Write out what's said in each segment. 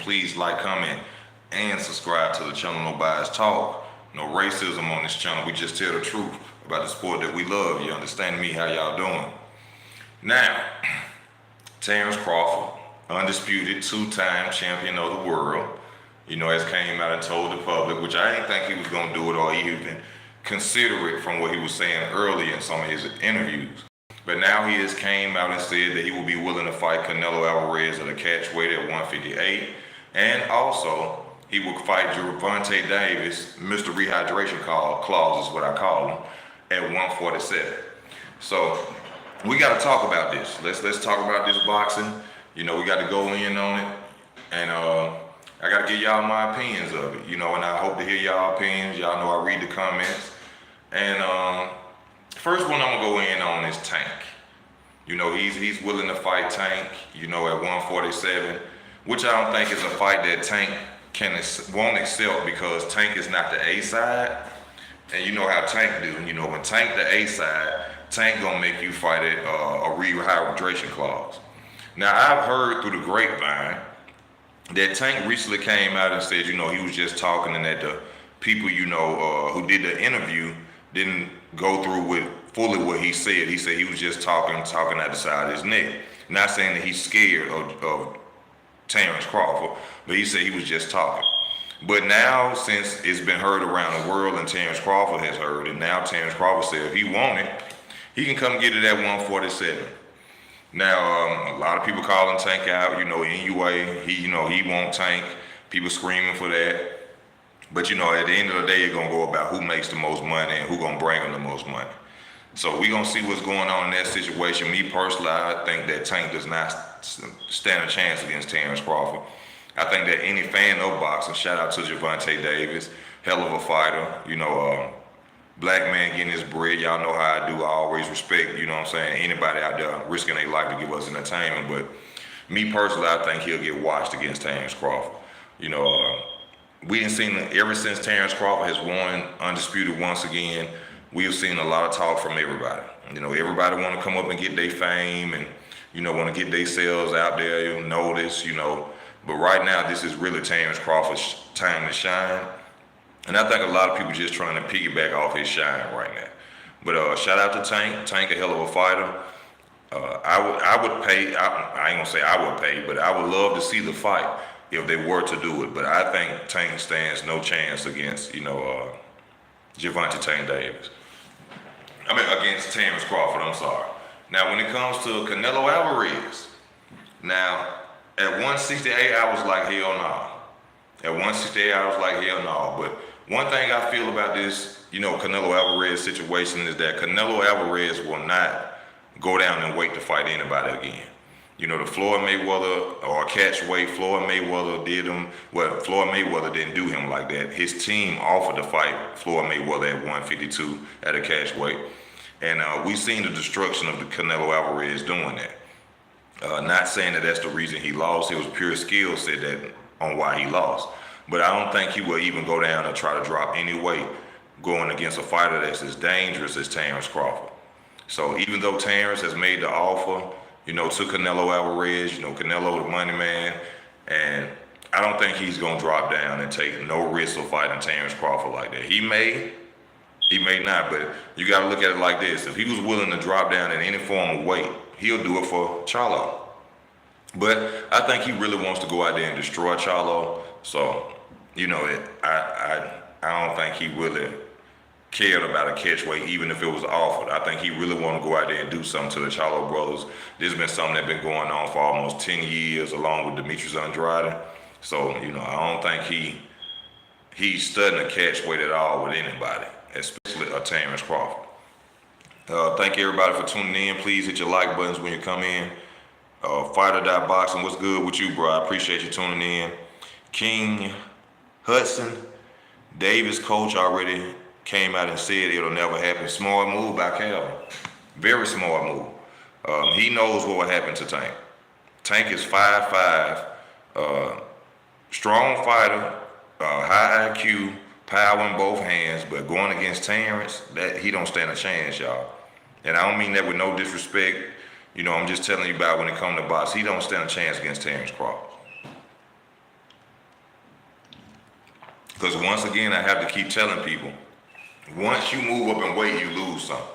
please like, comment, and subscribe to the channel No Bias Talk. No racism on this channel. We just tell the truth about the sport that we love. You understand me? How y'all doing? Now, Terence Crawford, undisputed two-time champion of the world, has came out and told the public, which I didn't think he was going to do it or even consider it from what he was saying earlier in some of his interviews. But now he has came out and said that he will be willing to fight Canelo Alvarez at a catch weight at 158. And also, he will fight Gervonta Davis, Mr. Rehydration Clause is what I call him, at 147. So we got to talk about this. Let's talk about this boxing. We got to go in on it. And I got to give y'all my opinions of it, and I hope to hear y'all opinions. Y'all know I read the comments. And first one I'm going to go in on is Tank. He's willing to fight Tank, at 147, which I don't think is a fight that Tank won't accept because Tank is not the A side. And you know how Tank do. When Tank the A side, Tank gonna make you fight at a rehydration clause. Now, I've heard through the grapevine that Tank recently came out and said, he was just talking and that the people, who did the interview didn't go through with fully what he said. He said he was just talking out the side of his neck. Not saying that he's scared of Terence Crawford, but he said he was just talking. But now, since it's been heard around the world and Terence Crawford has heard it, now Terence Crawford said if he want it, he can come get it at 147. Now, a lot of people calling Tank out, NUA, he won't Tank. People screaming for that. But, at the end of the day, it's going to go about who makes the most money and who going to bring him the most money. So we're going to see what's going on in that situation. Me personally, I think that Tank does not stand a chance against Terence Crawford. I think that any fan of boxing, shout out to Gervonta Davis, hell of a fighter, black man getting his bread. Y'all know how I do. I always respect, anybody out there risking their life to give us entertainment. But me personally, I think he'll get washed against Terence Crawford. We done seen ever since Terence Crawford has won undisputed once again. We've seen a lot of talk from everybody. Everybody want to come up and get their fame and want to get themselves out there, notice, But right now, this is really Terence Crawford's time to shine. And I think a lot of people just trying to piggyback off his shine right now. But shout out to Tank. Tank a hell of a fighter. I would pay, I ain't gonna say I would pay, but I would love to see the fight if they were to do it. But I think Tank stands no chance against, Gervonta Tank Davis. Against Terence Crawford, I'm sorry. Now, when it comes to Canelo Alvarez, now, at 168, I was like, hell no. At 168, I was like, hell no. But one thing I feel about this, Canelo Alvarez situation is that Canelo Alvarez will not go down and wait to fight anybody again. The Floyd Mayweather or catch weight, Floyd Mayweather Floyd Mayweather didn't do him like that. His team offered to fight Floyd Mayweather at 152 at a catch weight. And we've seen the destruction of the Canelo Alvarez doing that. Not saying that that's the reason he lost. It was pure skill set that on why he lost. But I don't think he will even go down and try to drop any weight going against a fighter that's as dangerous as Terence Crawford. So even though Terence has made the offer, to Canelo Alvarez, Canelo the money man, and I don't think he's going to drop down and take no risk of fighting Terence Crawford like that. He may not, but you got to look at it like this. If he was willing to drop down in any form of weight, he'll do it for Charlo. But I think he really wants to go out there and destroy Charlo. So, I don't think he really cared about a catch weight, even if it was offered. I think he really want to go out there and do something to the Charlo brothers. This has been something that's been going on for almost 10 years, along with Demetrius Andrade. So, I don't think he's studying a catch weight at all with anybody, especially a Terence Crawford. Thank everybody for tuning in. Please hit your like buttons when you come in. Fighter.boxing, what's good with you, bro? I appreciate you tuning in. King Hudson, Davis coach already came out and said it'll never happen. Smart move by Calvin. Very smart move. He knows what would happen to Tank. Tank is 5'5", strong fighter, high IQ, power in both hands, but going against Terence, that he don't stand a chance, y'all. And I don't mean that with no disrespect. I'm just telling you about when it comes to box. He don't stand a chance against Terence Crawford. Because once again, I have to keep telling people, once you move up in weight, you lose something.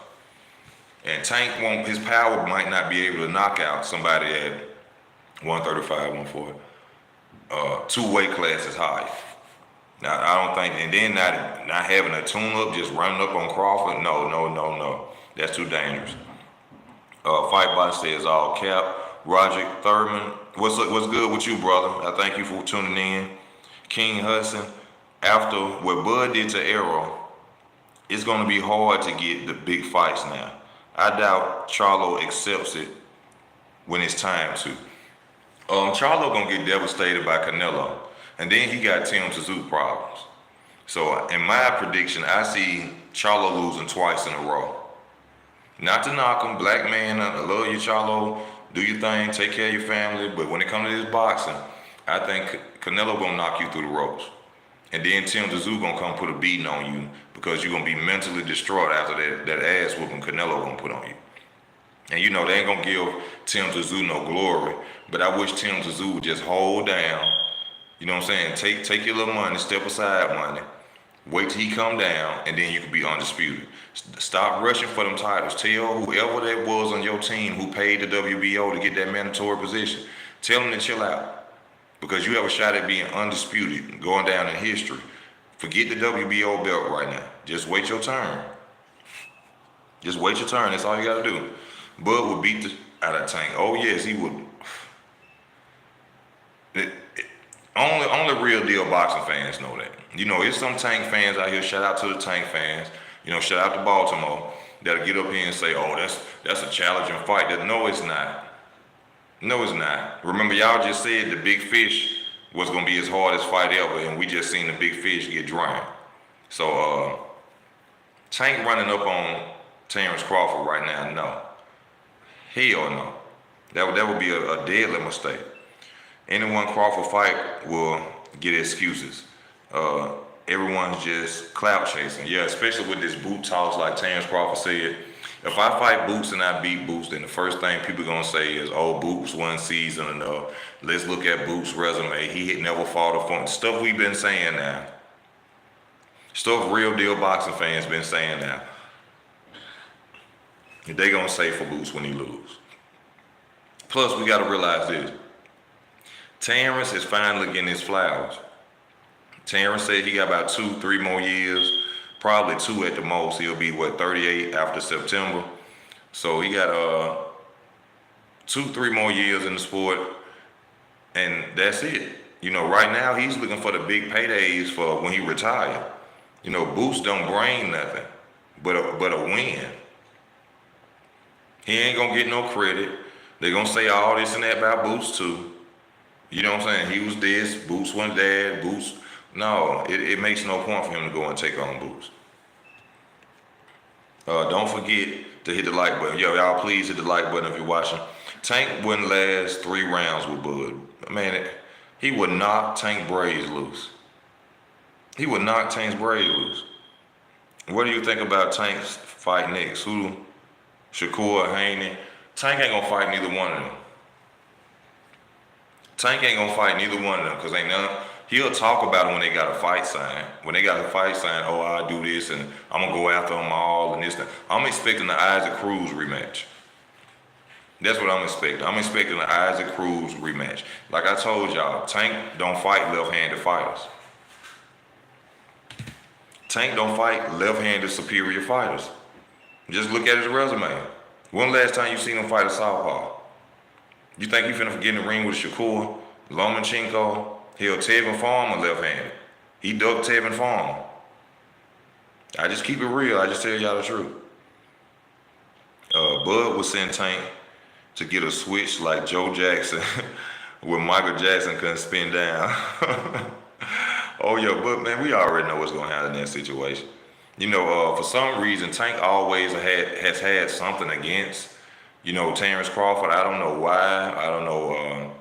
And Tank won't, his power might not be able to knock out somebody at 135, 140. Two weight classes higher. Now, I don't think, and then not having a tune-up, just running up on Crawford, no. That's too dangerous. Fightbot says all cap. Roger Thurman, what's good with you, brother? I thank you for tuning in. King Hudson, after what Bud did to Arrow, it's going to be hard to get the big fights now. I doubt Charlo accepts it when it's time to. Charlo going to get devastated by Canelo, and then he got Tim Tszyu problems. So in my prediction, I see Charlo losing twice in a row. Not to knock him, black man, I love you, Charlo. Do your thing, take care of your family. But when it comes to this boxing, I think Canelo gonna knock you through the ropes. And then Tim Tszyu gonna come put a beating on you because you're gonna be mentally destroyed after that ass whooping Canelo gonna put on you. And you know, they ain't gonna give Tim Tszyu no glory, but I wish Tim Tszyu would just hold down, you know what I'm saying? Take your little money, step aside money, wait till he come down, and then you can be undisputed. Stop rushing for them titles. Tell whoever that was on your team who paid the WBO to get that mandatory position, tell them to chill out. Because you have a shot at being undisputed, going down in history. Forget the WBO belt right now. Just wait your turn. Just wait your turn. That's all you got to do. Bud would beat the out of Tank. Oh, yes, he would. Only real deal boxing fans know that. You know, there's some Tank fans out here. Shout out to the Tank fans. You know, shout out to Baltimore. That'll get up here and say, oh, that's a challenging fight. No, it's not. No, it's not. Remember, y'all just said the big fish was going to be his hardest fight ever, and we just seen the big fish get drowned. So, Tank running up on Terence Crawford right now, no. Hell no. That would be a deadly mistake. Anyone Crawford fight will get excuses. Everyone's just clout chasing. Yeah, especially with this boot toss like Terence Crawford said. If I fight Boots and I beat Boots, then the first thing people gonna say is, oh, Boots one season and let's look at Boots' resume. He had never fought a fun. Stuff we've been saying now. Stuff real deal boxing fans been saying now. They gonna say for Boots when he lose. Plus, we gotta realize this. Terence is finally getting his flowers. Terence said he got about 2-3 more years. Probably 2 at the most. He'll be, 38 after September. So he got 2-3 more years in the sport, and that's it. You know, right now he's looking for the big paydays for when he retire. You know, Boots don't bring nothing but a win. He ain't gonna get no credit. They're gonna say all this and that about Boots too. You know what I'm saying? He was this, Boots wasn't that, Boots. No, it makes no point for him to go and take on Boots. Don't forget to hit the like button. Yo, y'all please hit the like button if you're watching. Tank wouldn't last 3 rounds with Bud. Man, he would knock Tank braids loose. He would knock Tank's braids loose. What do you think about Tank's fight next? Who? Shakur, Haney? Tank ain't gonna fight neither one of them. Tank ain't gonna fight neither one of them because ain't none. He'll talk about it when they got a fight sign. When they got a fight sign, oh, I'll do this and I'm gonna go after them all and this. I'm expecting the Isaac Cruz rematch. That's what I'm expecting. I'm expecting the Isaac Cruz rematch. Like I told y'all, Tank don't fight left-handed fighters. Tank don't fight left-handed superior fighters. Just look at his resume. When last time you seen him fight a southpaw? You think he finna get in the ring with Shakur, Lomachenko? Hell, Tevin Farmer left-handed. He ducked Tevin Farmer. I just keep it real. I just tell y'all the truth. Bud would send Tank to get a switch like Joe Jackson when Michael Jackson couldn't spin down. Oh, yeah, but man, we already know what's going to happen in that situation. You know, for some reason, Tank always has had something against, you know, Terence Crawford. I don't know why. I don't know.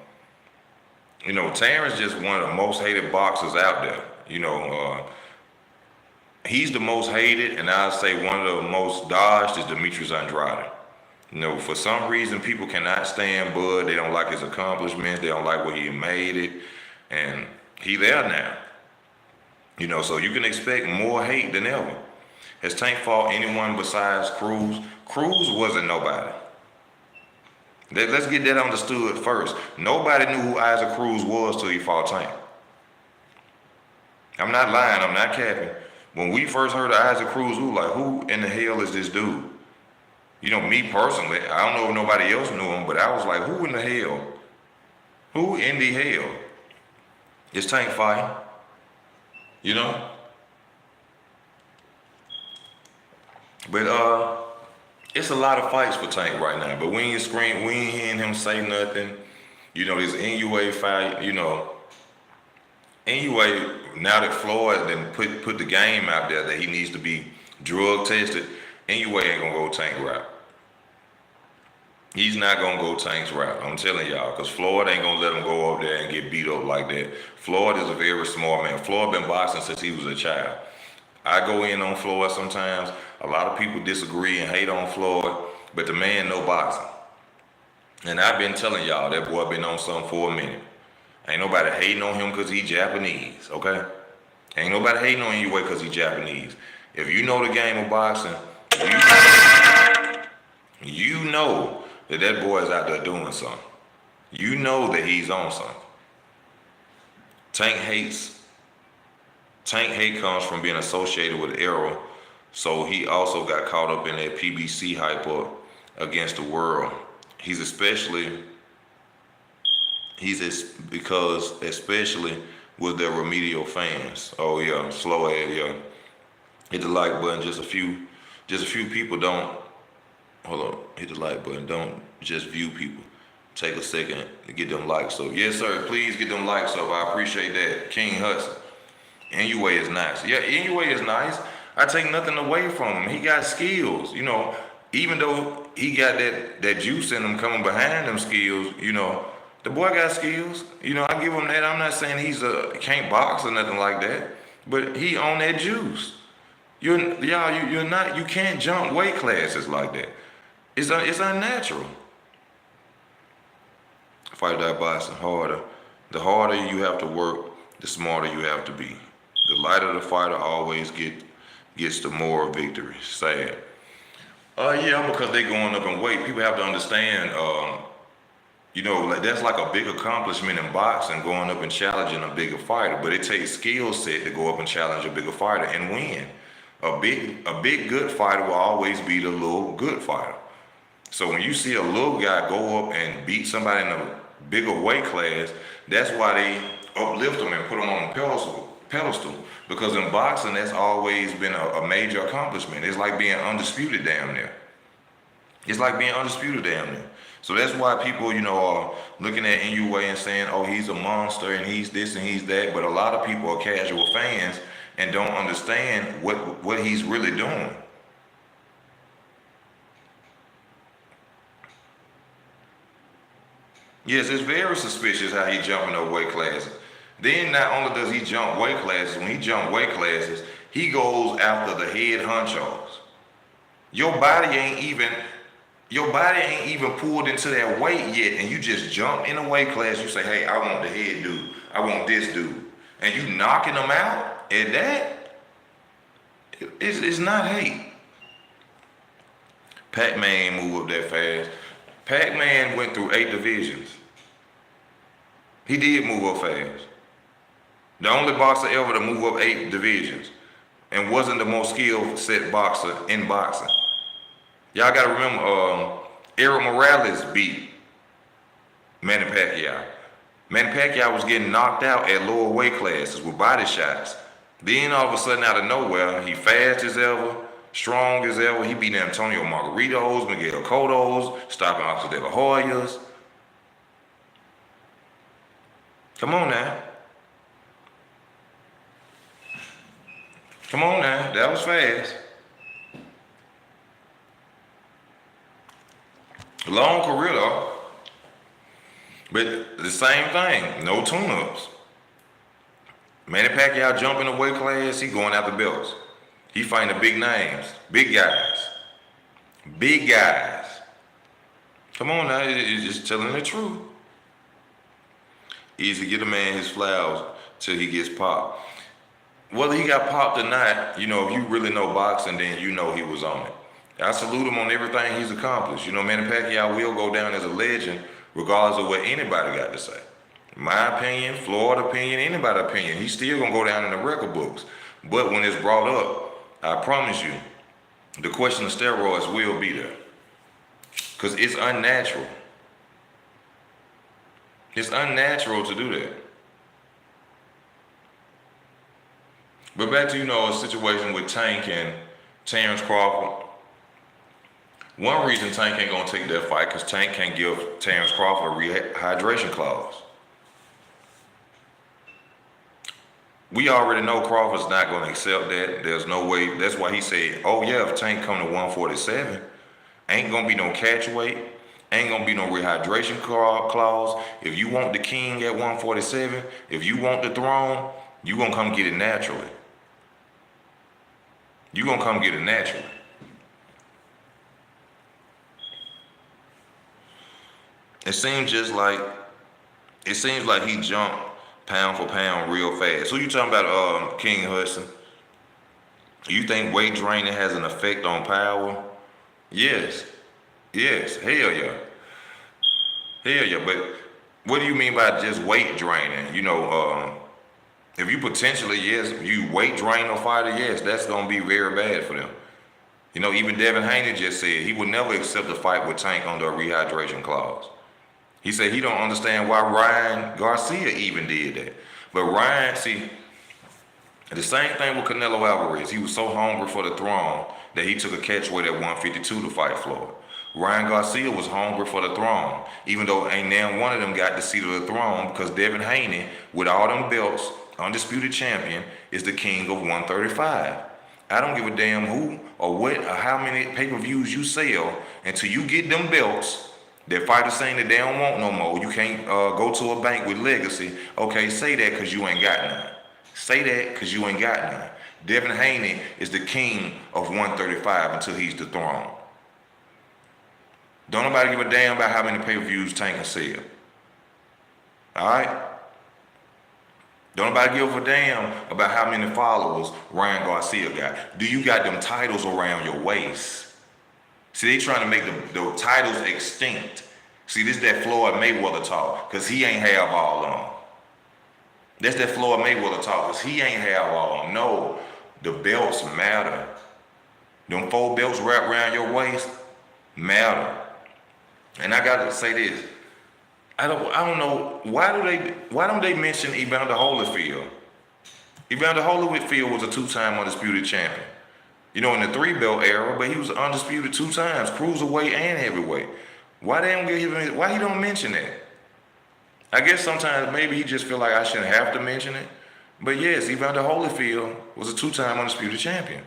You know, Terence just one of the most hated boxers out there. You know, he's the most hated, and I'd say one of the most dodged is Demetrius Andrade. You know, for some reason, people cannot stand Bud. They don't like his accomplishments. They don't like where he made it. And he there now. So you can expect more hate than ever. Has Tank fought anyone besides Cruz? Cruz wasn't nobody. Let's get that understood first. Nobody knew who Isaac Cruz was till he fought Tank. I'm not lying, I'm not capping. When we first heard of Isaac Cruz, we were like, who in the hell is this dude? Me personally, I don't know if nobody else knew him, but I was like, who in the hell? Who in the hell is Tank fighting? But it's a lot of fights for Tank right now. But we ain't hearing him say nothing. This NUA fight, Anyway, now that Floyd then put the game out there that he needs to be drug tested, NUA ain't gonna go Tank route. He's not gonna go Tank's route. I'm telling y'all, because Floyd ain't gonna let him go up there and get beat up like that. Floyd is a very smart man. Floyd been boxing since he was a child. I go in on Floyd sometimes. A lot of people disagree and hate on Floyd, but the man know boxing. And I've been telling y'all that boy been on something for a minute. Ain't nobody hating on him because he Japanese, okay? Ain't nobody hating on NUA because he Japanese. If you know the game of boxing, you know that boy is out there doing something. You know that he's on something. Tank hate comes from being associated with Errol, so he also got caught up in that PBC hype up against the world. Especially with their remedial fans. Oh yeah, slow ahead, yeah. Hit the like button. Just a few people don't. Hold on, hit the like button. Don't just view people. Take a second to get them likes up. Yes, sir. Please get them likes up. I appreciate that. King Hudson. NUA is nice. Yeah, NUA is nice. I take nothing away from him. He got skills. Even though he got that juice in him coming behind them skills, the boy got skills. I give him that. I'm not saying can't box or nothing like that, but he on that juice. You can't jump weight classes like that. It's unnatural. Fight that boxing harder. The harder you have to work, the smarter you have to be. The lighter the fighter always gets the more victory. Sad. Because they going up in weight. People have to understand. That's like a big accomplishment in boxing, going up and challenging a bigger fighter. But it takes skill set to go up and challenge a bigger fighter and win. A big good fighter will always beat a little good fighter. So when you see a little guy go up and beat somebody in a bigger weight class, that's why they uplift them and put them on a pedestal. Because in boxing, that's always been a major accomplishment. It's like being undisputed down there. So that's why people, are looking at NUA and saying, oh, he's a monster and he's this and he's that. But a lot of people are casual fans and don't understand what he's really doing. Yes, it's very suspicious how he jumping up weight classes. Then not only does he jump weight classes, when he jump weight classes, he goes after the head honchos. Your body ain't even pulled into that weight yet, and you just jump in a weight class. You say, hey, I want the head dude. I want this dude. And you knocking them out at that? It's not hate. Pac-Man ain't move up that fast. Pac-Man went through 8 divisions. He did move up fast. The only boxer ever to move up 8 divisions and wasn't the most skilled set boxer in boxing. Y'all gotta remember, Erik Morales beat Manny Pacquiao. Manny Pacquiao was getting knocked out at lower weight classes with body shots. Then all of a sudden, out of nowhere, he fast as ever, strong as ever. He beat Antonio Margaritos, Miguel Cottos, stopping Oscar De La Hoyas. Come on now. That was fast. Long career though. But the same thing, no tune-ups. Manny Pacquiao jumping the weight class, he going after belts. He fighting the big names, big guys. Come on now, it's just telling the truth. Easy, get a man his flowers till he gets popped. whether he got popped or not, you know, if you really know boxing, then you know he was on it. I salute him on everything he's accomplished. You know, Manny Pacquiao will go down as a legend regardless of what anybody got to say. My opinion, Florida opinion, anybody opinion, he's still going to go down in the record books. But when it's brought up, I promise you, the question of steroids will be there. Because it's unnatural. It's unnatural to do that. But back to, you know, a situation with Tank and Terence Crawford. One reason Tank ain't gonna take that fight because Tank can't give Terence Crawford a rehydration clause. We already know Crawford's not gonna accept that. There's no way. That's why he said, oh yeah, if Tank come to 147, ain't gonna be no catch weight, ain't gonna be no rehydration clause. If you want the king at 147, if you want the throne, you gonna come get it naturally. You gonna come get it naturally. It seems like he jumped pound for pound real fast. Who you talking about, King Hudson? You think weight training has an effect on power? Yes. Hell yeah. But what do you mean by just weight draining? You know, if you potentially, yes, you weight drain a fighter, yes, that's gonna be very bad for them. You know, even Devin Haney just said he would never accept a fight with Tank under a rehydration clause. He said he don't understand why Ryan Garcia even did that. But Ryan, see, the same thing with Canelo Alvarez. He was so hungry for the throne that he took a catch weight at 152 to fight Floyd. Ryan Garcia was hungry for the throne, even though ain't now one of them got the seat of the throne because Devin Haney, with all them belts, undisputed champion, is the king of 135. I don't give a damn who or what or how many pay-per-views you sell until you get them belts. That fighters saying that they don't want no more. You can't go to a bank with legacy. Okay, say that because you ain't got none. Say that because you ain't got none. Devin Haney is the king of 135 until he's the throne. Don't nobody give a damn about how many pay-per-views Tank can sell. All right? Don't nobody give a damn about how many followers Ryan Garcia got. Do you got them titles around your waist? See, they trying to make the titles extinct. See, this is that Floyd Mayweather talk, because he ain't have all of them. That's that Floyd Mayweather talk, because he ain't have all of them. No, the belts matter. Them 4 belts wrapped around your waist matter. And I gotta say this. I don't know, why don't they mention Evander Holyfield? Evander Holyfield was a 2-time undisputed champion. You know, in the 3-belt era, but he was undisputed 2 times, cruiserweight and heavyweight. Why he don't mention that? I guess sometimes maybe he just feel like I shouldn't have to mention it. But yes, Evander Holyfield was a 2-time undisputed champion.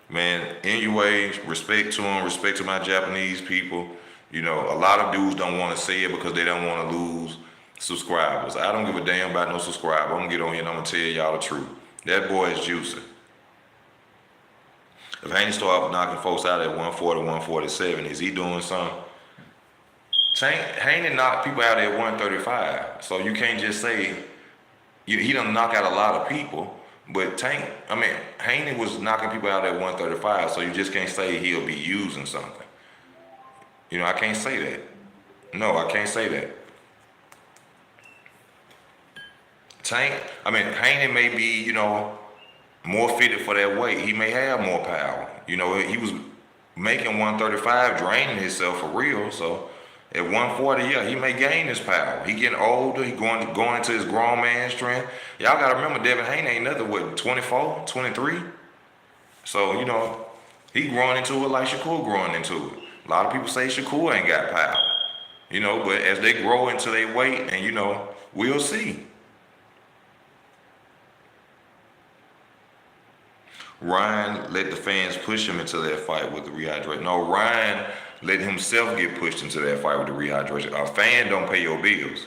Man, anyway, respect to him, respect to my Japanese people. You know, a lot of dudes don't want to say it because they don't want to lose subscribers. I don't give a damn about no subscriber. I'm going to get on here and I'm going to tell y'all the truth. That boy is juicing. If Haney start knocking folks out at 140, 147, is he doing something? Haney knocked people out at 135. So you can't just say, he done knock out a lot of people. But Haney was knocking people out at 135. So you just can't say he'll be using something. You know, I can't say that. No, I can't say that. Haney may be, you know, more fitted for that weight. He may have more power. You know, he was making 135, draining himself for real. So at 140, yeah, he may gain his power. He getting older. He going into his grown man strength. Y'all got to remember, Devin Haney ain't nothing, 24, 23? So, you know, he growing into it like Shakur growing into it. A lot of people say Shakur ain't got power, you know, but as they grow into their weight, and, you know, we'll see. Ryan let the fans push him into that fight with the rehydration. No, Ryan let himself get pushed into that fight with the rehydration. A fan don't pay your bills.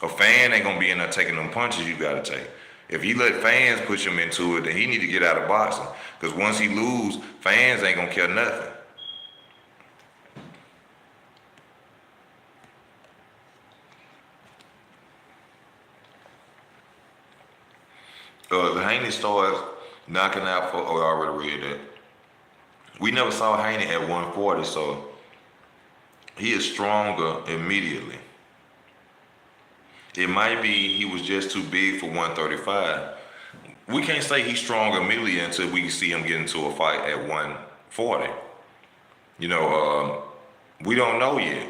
A fan ain't going to be in there taking them punches you got to take. If he let fans push him into it, then he need to get out of boxing. Because once he lose, fans ain't going to care nothing. Haney starts knocking out for, oh, I already read that. We never saw Haney at 140, so he is stronger immediately. It might be he was just too big for 135. We can't say he's strong immediately until we see him get into a fight at 140. We don't know yet.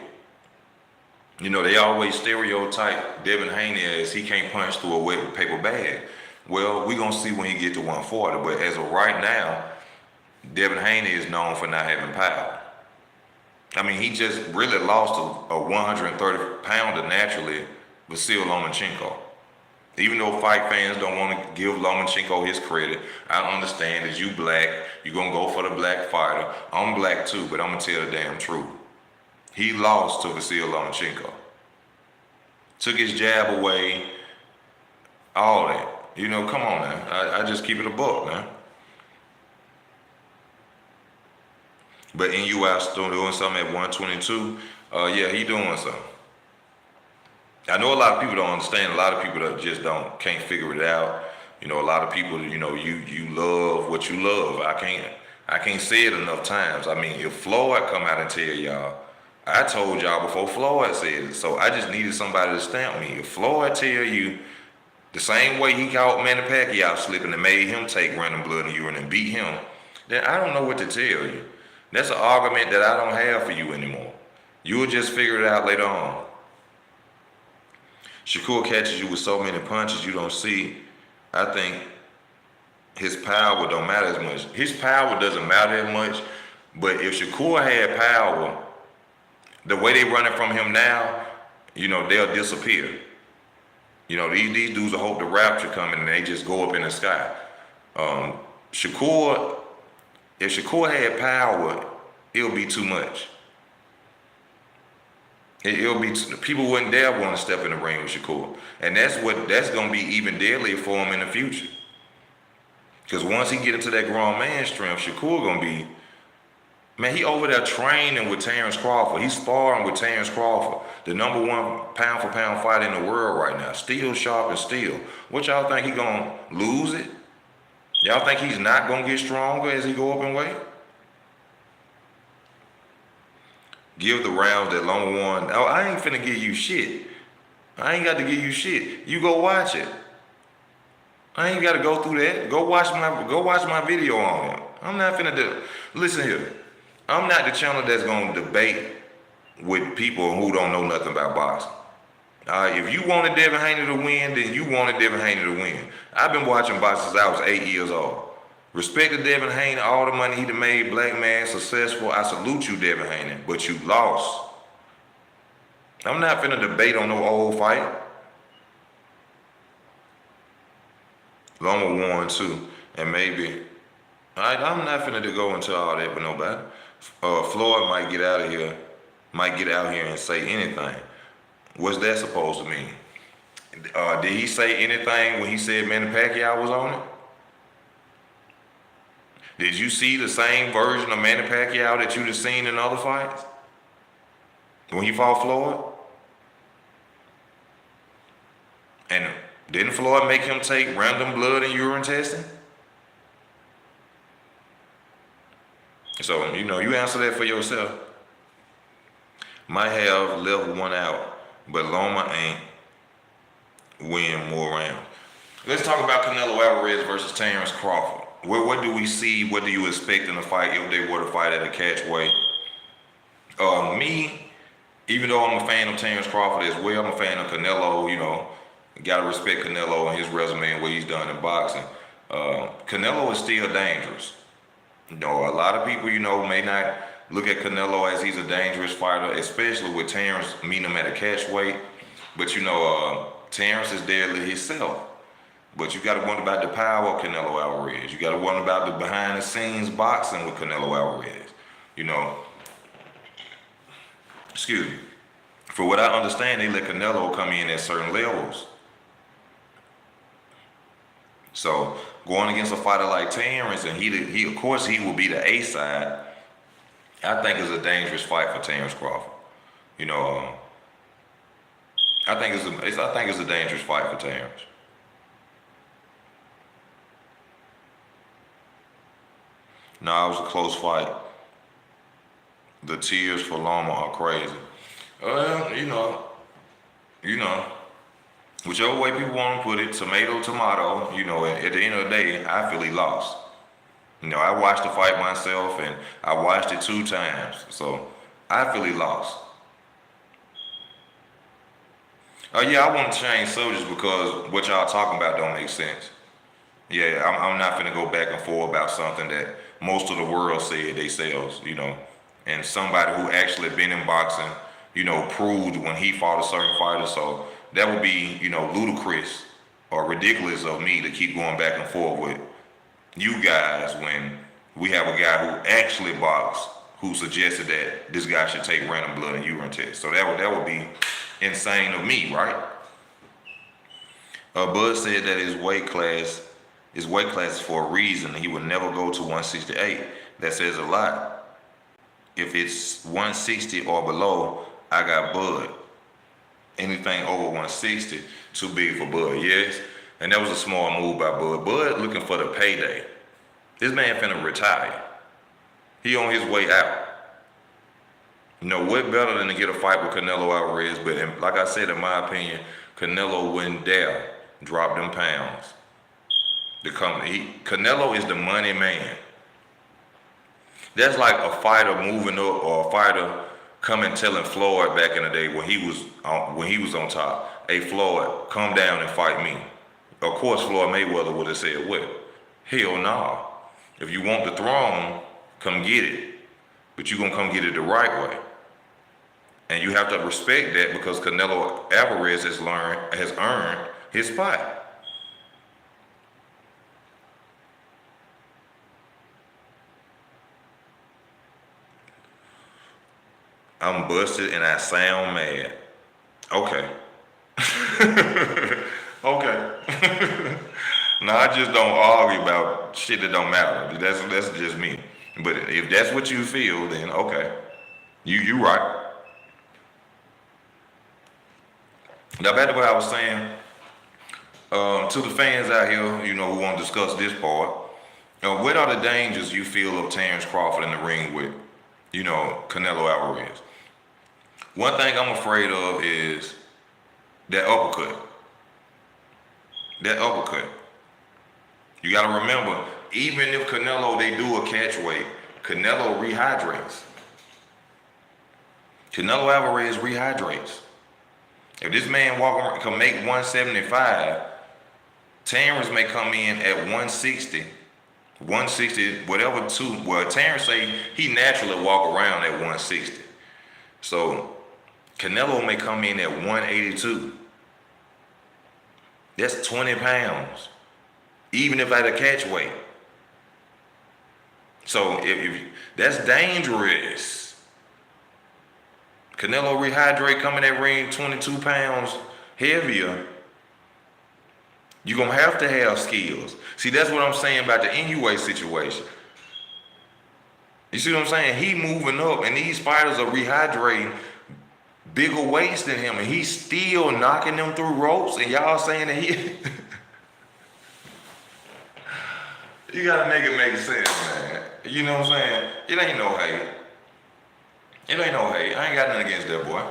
They always stereotype Devin Haney as he can't punch through a wet paper bag. Well, we're going to see when he get to 140. But as of right now, Devin Haney is known for not having power. I mean, he just really lost a 130-pounder naturally, Vasyl Lomachenko. Even though fight fans don't want to give Lomachenko his credit, I understand that you black, you're going to go for the black fighter. I'm black too, but I'm going to tell the damn truth. He lost to Vasyl Lomachenko. Took his jab away, all that. Come on now. I just keep it a buck, man. But NUI still doing something at 122. Yeah, he doing something. I know a lot of people don't understand. A lot of people that just can't figure it out. A lot of people, you love what you love. I can't say it enough times. I mean, if Floyd come out and tell y'all, I told y'all before Floyd said it, so I just needed somebody to stamp me. If Floyd tell you the same way he caught Manny Pacquiao slipping and made him take random blood and urine and beat him, then I don't know what to tell you. That's an argument that I don't have for you anymore. You will just figure it out later on. Shakur catches you with so many punches you don't see. I think his power don't matter as much. His power doesn't matter as much, but if Shakur had power, the way they running from him now, they'll disappear. These dudes will hope the rapture coming and they just go up in the sky. Shakur, if Shakur had power, it'll be too much. People wouldn't dare want to step in the ring with Shakur. And that's going to be even deadlier for him in the future. Because once he get into that grown man strength, Shakur going to be, man, he over there training with Terence Crawford. He's sparring with Terence Crawford, the number one pound for pound fighter in the world right now. Still sharp and still. What y'all think, he going to lose it? Y'all think he's not going to get stronger as he go up in weight? Give the rounds that Loma won. Oh, I ain't finna give you shit. I ain't got to give you shit. You go watch it. I ain't got to go through that. Go watch my video on it. I'm not finna do. Listen here. I'm not the channel that's gonna debate with people who don't know nothing about boxing. If you wanted Devin Haney to win, then you wanted Devin Haney to win. I've been watching boxing since I was 8 years old. Respect to Devin Haney, all the money he done made, black man, successful. I salute you, Devin Haney, but you lost. I'm not finna debate on no old fight. Loma won too, and maybe I'm not finna go into all that with nobody. Floyd might get out here and say anything. What's that supposed to mean? Did he say anything when he said Manny Pacquiao was on it? Did you see the same version of Manny Pacquiao that you'd have seen in other fights? When he fought Floyd? And didn't Floyd make him take random blood and urine testing? So, you answer that for yourself. Might have left one out, but Loma ain't win more rounds. Let's talk about Canelo Alvarez versus Terence Crawford. What do we see? What do you expect in the fight if they were to fight at a catch weight? Me, even though I'm a fan of Terence Crawford as well, I'm a fan of Canelo, gotta respect Canelo and his resume and what he's done in boxing. Canelo is still dangerous. A lot of people, may not look at Canelo as he's a dangerous fighter, especially with Terence meeting him at a catch weight. But Terence is deadly himself. But you got to wonder about the power of Canelo Alvarez. You got to wonder about the behind-the-scenes boxing with Canelo Alvarez. Excuse me. For what I understand, they let Canelo come in at certain levels. So going against a fighter like Terence, and he of course he will be the A side. I think is a dangerous fight for Terence Crawford. I think it's a dangerous fight for Terence. No, it was a close fight. The tears for Loma are crazy. Well, you know, whichever way people want to put it, tomato, tomato, at the end of the day, I feel he lost. I watched the fight myself and I watched it 2 times. So I feel he lost. Yeah, I want to change subjects because what y'all talking about don't make sense. Yeah, I'm not finna go back and forth about something that most of the world said themselves. And somebody who actually been in boxing, proved when he fought a certain fighter. So that would be, ludicrous or ridiculous of me to keep going back and forth with you guys when we have a guy who actually boxed who suggested that this guy should take random blood and urine tests. So that would be insane of me, right? Bud said that his weight class is for a reason. He would never go to 168. That says a lot. If it's 160 or below, I got Bud. Anything over 160, too big for Bud, yes. And that was a small move by Bud. Bud looking for the payday. This man finna retire. He on his way out. What better than to get a fight with Canelo Alvarez? But like I said, in my opinion, Canelo wouldn't dare drop them pounds. Canelo is the money man. That's like a fighter moving up or a fighter coming telling Floyd back in the day when he was on top, "Hey Floyd, come down and fight me." Of course, Floyd Mayweather would have said, "Well, hell no. If you want the throne, come get it. But you're gonna come get it the right way." And you have to respect that because Canelo Alvarez has earned his spot. I'm busted and I sound mad. Okay. Okay. No, I just don't argue about shit that don't matter. That's just me. But if that's what you feel, then okay. You right. Now back to what I was saying. To the fans out here, who want to discuss this part. What are the dangers you feel of Terence Crawford in the ring with, Canelo Alvarez? One thing I'm afraid of is that uppercut. That uppercut. You got to remember, even if Canelo, they do a catch weight, Canelo rehydrates. Canelo Alvarez rehydrates. If this man can make 175, Terence may come in at 160, whatever two. Well, Terence say he naturally walk around at 160. So Canelo may come in at 182. That's 20 pounds, even if at a catch weight. So if that's dangerous. Canelo rehydrate, coming that ring 22 pounds heavier. You're going to have skills. See, that's what I'm saying about the NUA situation. You see what I'm saying? He moving up, and these fighters are rehydrating bigger weights than him, and he's still knocking them through ropes, and y'all saying that he... You got to make it make sense, man. You know what I'm saying? It ain't no hate. It ain't no hate. I ain't got nothing against that boy.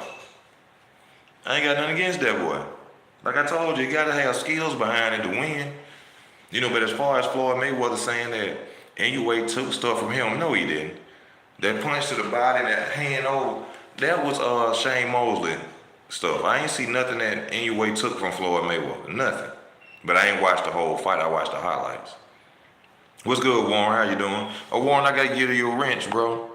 Like I told you gotta have skills behind it to win. But as far as Floyd Mayweather saying that NUA took stuff from him, no he didn't. That punch to the body, that hand over, that was Shane Mosley stuff. I ain't see nothing that NUA took from Floyd Mayweather. Nothing. But I ain't watched the whole fight. I watched the highlights. What's good, Warren? How you doing? Oh, Warren, I gotta give you a wrench, bro.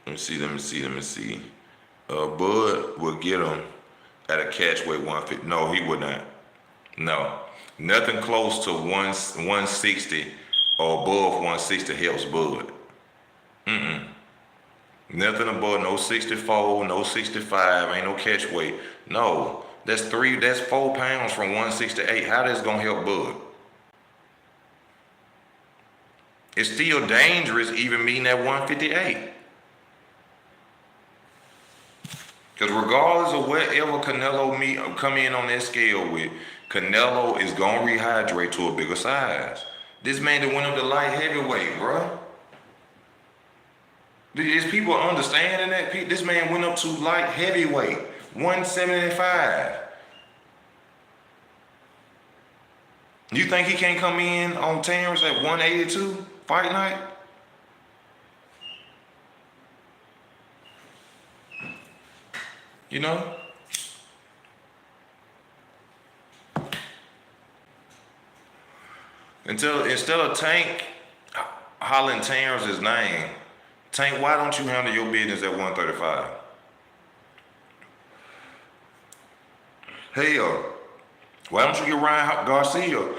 Let me see. Bud will get him at a catch weight 150. No, he would not. No. Nothing close to 160 or above 160 helps Bud. Nothing above, no 64, no 65, ain't no catch weight. No. That's 4 pounds from 168. How that's gonna help Bud? It's still dangerous even meeting at 158. Because regardless of whatever Canelo come in on that scale with, Canelo is going to rehydrate to a bigger size. This man that went up to light heavyweight, bro. Is people understanding that? This man went up to light heavyweight, 175. You think he can't come in on Terence at 182 fight night? You know? Instead of Tank hollering Terrence's name, Tank, why don't you handle your business at 135? Hell, why don't you get Ryan Garcia?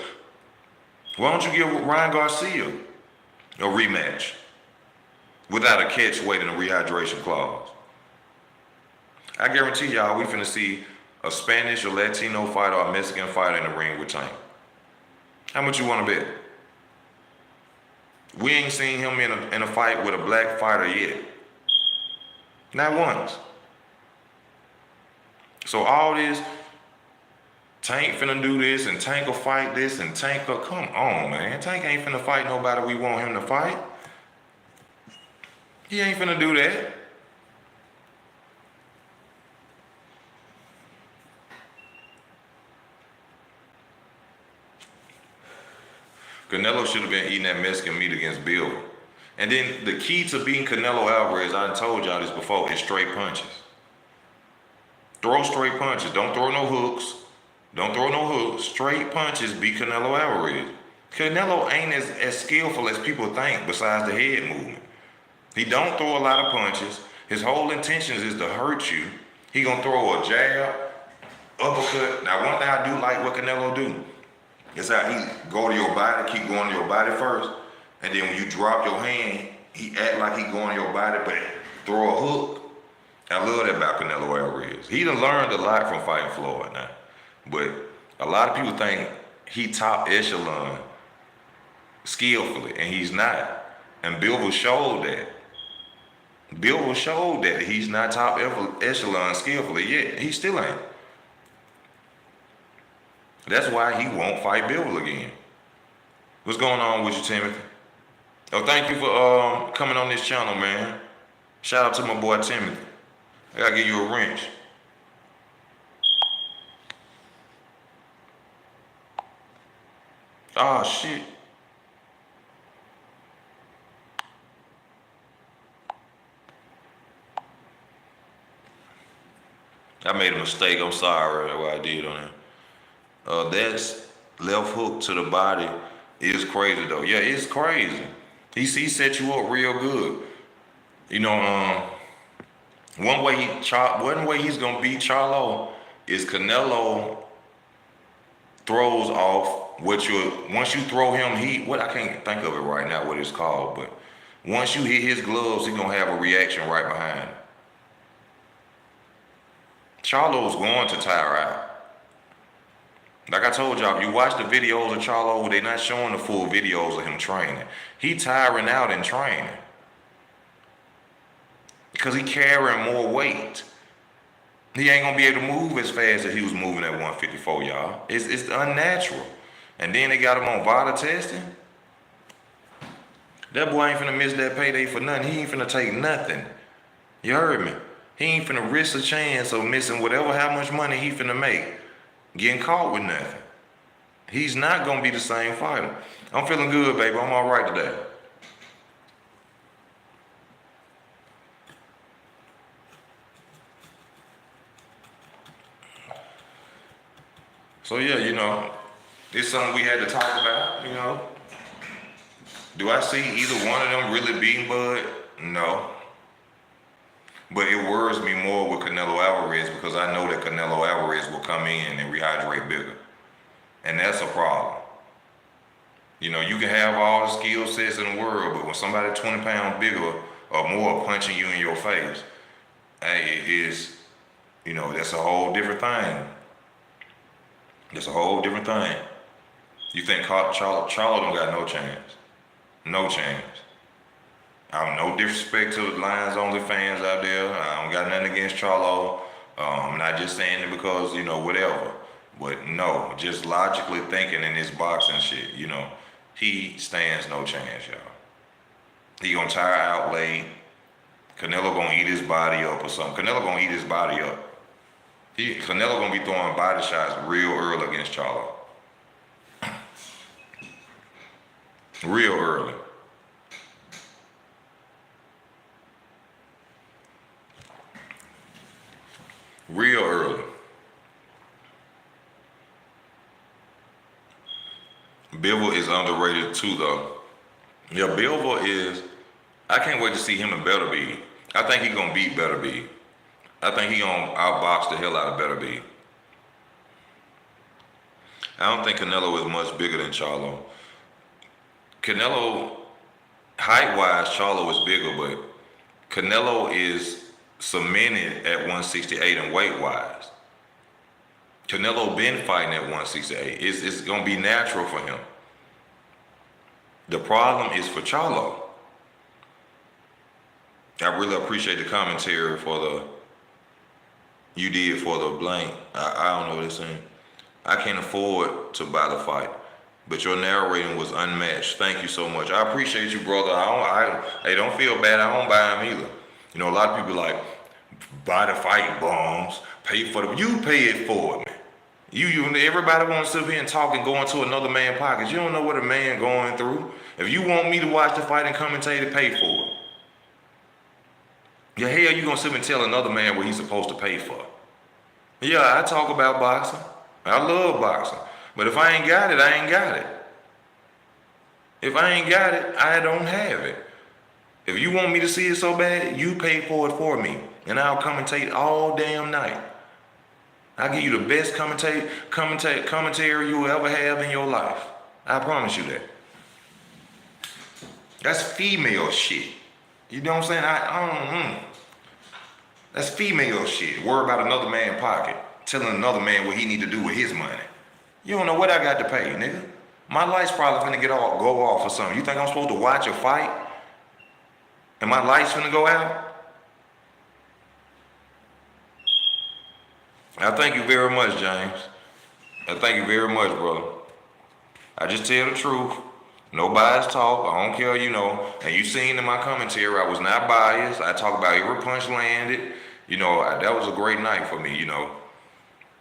Why don't you give Ryan Garcia a rematch without a catch weight and a rehydration clause? I guarantee y'all we finna see a Spanish or Latino fighter or a Mexican fighter in the ring with Tank. How much you want to bet? We ain't seen him in a fight with a black fighter yet. Not once. So all this, Tank finna do this and Tank will fight this and Tank will, come on, man. Tank ain't finna fight nobody we want him to fight. He ain't finna do that. Canelo should have been eating that Mexican meat against Bill. And then the key to beating Canelo Alvarez, I done told y'all this before, is straight punches. Throw straight punches. Don't throw no hooks. Don't throw no hooks. Straight punches beat Canelo Alvarez. Canelo ain't as skillful as people think besides the head movement. He don't throw a lot of punches. His whole intentions is to hurt you. He gonna throw a jab, uppercut. Now one thing I do like what Canelo do, it's how he go to your body, keep going to your body first, and then when you drop your hand, he act like he going to your body, but throw a hook. I love that about Canelo Alvarez. He done learned a lot from fighting Floyd now, but a lot of people think he top echelon skillfully, and he's not. And Bivol showed that. Bivol showed that he's not top echelon skillfully yet. He still ain't. That's why he won't fight Bivol again. What's going on with you, Timothy? Oh, thank you for coming on this channel, man. Shout out to my boy Timothy. I gotta give you a wrench. Oh shit. I made a mistake. I'm sorry what I did on that. That's left hook to the body is crazy though. Yeah, it's crazy. He set you up real good. You know, one way he's gonna beat Charlo is Canelo throws off once you throw him, I can't think of it right now what it's called, but once you hit his gloves, he's gonna have a reaction right behind him. Charlo's going to tire out. Like I told y'all, if you watch the videos of Charlo, they're not showing the full videos of him training. He tiring out in training. Because he carrying more weight. He ain't going to be able to move as fast as he was moving at 154, y'all. It's unnatural. And then they got him on VADA testing. That boy ain't finna miss that payday for nothing. He ain't finna take nothing. You heard me? He ain't finna risk a chance of missing how much money he finna make. Getting caught with nothing. He's not gonna be the same fighter. I'm feeling good, baby. I'm all right today. So yeah, it's something we had to talk about, Do I see either one of them really beating Bud? No. But it worries me more with Canelo Alvarez because I know that Canelo Alvarez will come in and rehydrate bigger. And that's a problem. You can have all the skill sets in the world, but when somebody 20 pounds bigger or more punching you in your face, hey, it is, that's a whole different thing. That's a whole different thing. You think Charlo don't got no chance. No chance. I have no disrespect to the Lions Only fans out there. I don't got nothing against Charlo. Not just saying it because, whatever. But no, just logically thinking in this boxing shit, he stands no chance, y'all. He gonna tire out late. Canelo gonna eat his body up or something. Canelo gonna eat his body up. Canelo gonna be throwing body shots real early against Charlo. Real early. Real early. Bivol is underrated too, though. Yeah, Bivol is. I can't wait to see him in Beterbiev. I think he's gonna beat Beterbiev. I think he's gonna outbox the hell out of Beterbiev. I don't think Canelo is much bigger than Charlo. Canelo, height-wise, Charlo is bigger, but Canelo is cemented at 168 and weight-wise. Canelo been fighting at 168. It's gonna be natural for him. The problem is for Charlo. I really appreciate the commentary you did for the blank. I don't know what it's saying. I can't afford to buy the fight, but your narrating was unmatched. Thank you so much. I appreciate you, brother. Hey, don't feel bad. I don't buy them either. A lot of people like, buy the fight, bombs, pay for them. You pay it for it, man. Everybody wants to sit here and talk and go into another man's pockets. You don't know what a man going through. If you want me to watch the fight and commentate it, pay for it. Yeah, hell, you gonna sit and tell another man what he's supposed to pay for? Yeah, I talk about boxing. I love boxing. But if I ain't got it, I ain't got it. If I ain't got it, I don't have it. If you want me to see it so bad, you pay for it for me. And I'll commentate all damn night. I'll give you the best commentary you will ever have in your life. I promise you that. That's female shit. You know what I'm saying? That's female shit. Worry about another man's pocket. Telling another man what he need to do with his money. You don't know what I got to pay, nigga. My light's probably finna go off or something. You think I'm supposed to watch a fight? And my light's finna go out? I thank you very much, James. I thank you very much, brother. I just tell the truth. No biased talk. I don't care, And you seen in my commentary, I was not biased. I talk about every punch landed. That was a great night for me,